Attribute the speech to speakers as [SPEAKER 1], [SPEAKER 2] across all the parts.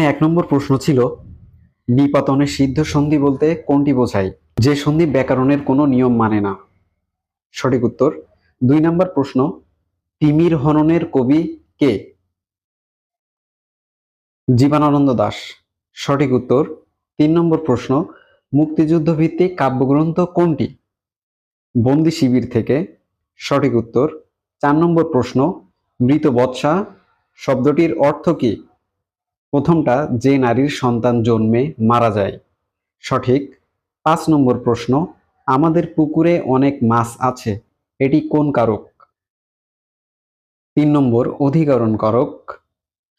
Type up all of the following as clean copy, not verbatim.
[SPEAKER 1] এক নম্বর প্রশ্ন ছিল নিপাতনে সিদ্ধ সন্ধি বলতে কোনটি বোঝায়? যে সন্ধি ব্যাকরণের কোনো নিয়ম মানে না। সঠিক উত্তর। ২ নম্বর প্রশ্ন, তিমির হননের কবি কে? জীবনানন্দ দাশ। সঠিক উত্তর। ৩ নম্বর প্রশ্ন, মুক্তিযুদ্ধ ভিত্তিক কাব্যগ্রন্থ কোনটি? বন্দি শিবির থেকে। সঠিক উত্তর। ৪ নম্বর প্রশ্ন, মৃত বৎসা শব্দটির অর্থ কি? প্রথমটা, যে নারীর সন্তান জন্মে মারা যায়। সঠিক। ৫ নম্বর প্রশ্ন, আমাদের পুকুরে অনেক মাছ আছে, এটি কোন কারক? ৩ নম্বর, অধিকরণ কারক।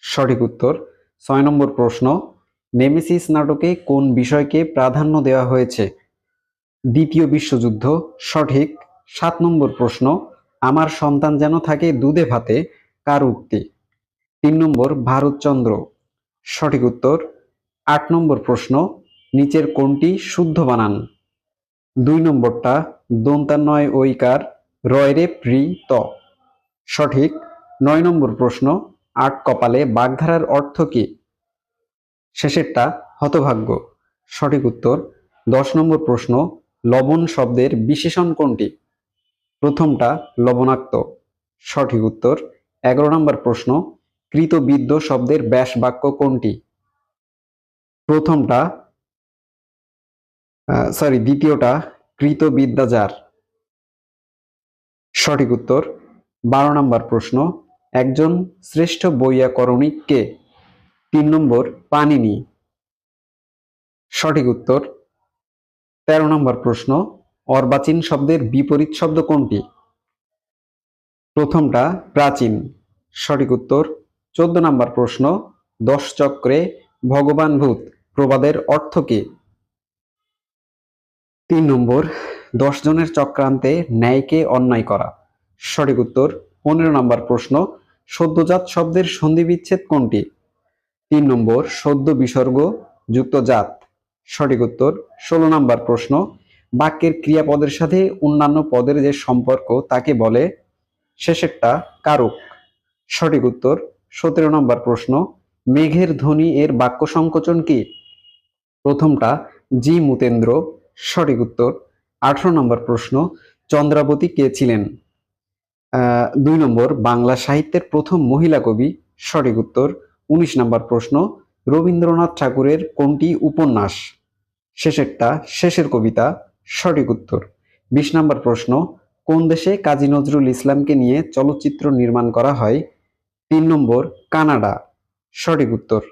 [SPEAKER 1] সঠিক উত্তর। ৬ নম্বর প্রশ্ন, নেমেসিস নাটকে কোন বিষয়কে প্রাধান্য দেওয়া হয়েছে? দ্বিতীয় বিশ্বযুদ্ধ। সঠিক। ৭ নম্বর প্রশ্ন, আমার সন্তান যেন থাকে দুধে ভাতে, কার উক্তি? ৩ নম্বর, ভারতচন্দ্র। সঠিক উত্তর। ৮ নম্বর প্রশ্ন, নিচের কোনটি শুদ্ধ বানান? ২ নম্বরটা, দন্তান্বয় ঐকার রয়রে প্রি ত। সঠিক। ৯ নম্বর প্রশ্ন, আট কপালে বাগধারার অর্থ কি? শেষেরটা, হতভাগ্য। সঠিক উত্তর। ১০ নম্বর প্রশ্ন, লবণ শব্দের বিশেষণ কোনটি? প্রথমটা, লবণাক্ত। সঠিক উত্তর। ১১ নম্বর প্রশ্ন, কৃতবিদ্য শব্দের ব্যাস বাক্য কোনটি? প্রথমটা, দ্বিতীয়টা, কৃতবিদ্যাজার। সঠিক উত্তর। ১২ নম্বর প্রশ্ন, একজন শ্রেষ্ঠ বৈয়াকরণিক কে? ৩ নম্বর, পাণিনি। সঠিক উত্তর। ১৩ নম্বর প্রশ্ন, অর্বাচীন শব্দের বিপরীত শব্দ কোনটি? প্রথমটা, প্রাচীন। সঠিক উত্তর। ১৪ নম্বর প্রশ্ন, ১০ চক্রে ভগবান ভূত প্রবাদের অর্থ কি? ৩ নম্বর, ১০ জনের চক্রান্তে ন্যায়কে অন্যায় করা। সঠিক উত্তর। ১৫ নম্বর প্রশ্ন, সদ্যজাত শব্দের সন্ধিবিচ্ছেদ কোনটি? ৩ নম্বর, সদ্য বিসর্গ যুক্ত জাত। সঠিক উত্তর। ১৬ নম্বর প্রশ্ন, বাক্যের ক্রিয়াপদের সাথে অন্যান্য পদের যে সম্পর্ক তাকে বলে? শেষেরটা, কারক। সঠিক উত্তর। ১৭ নম্বর প্রশ্ন, মেঘের ধ্বনি এর বাক্য সংকোচন কি? প্রথমটা, জি মুতেন্দ্র। সঠিক উত্তর। ১৮ নম্বর প্রশ্ন, চন্দ্রাবতী কে ছিলেন? ২ নম্বর, বাংলা সাহিত্যের প্রথম মহিলা কবি। সঠিক উত্তর। ১৯ নম্বর প্রশ্ন, রবীন্দ্রনাথ ঠাকুরের কোনটি উপন্যাস? শেষেরটা, শেষের কবিতা। সঠিক উত্তর। ২০ নম্বর প্রশ্ন, কোন দেশে কাজী নজরুল ইসলামকে নিয়ে চলচ্চিত্র নির্মাণ করা হয়? ৩ নম্বর, কানাডা। সঠিক উত্তর।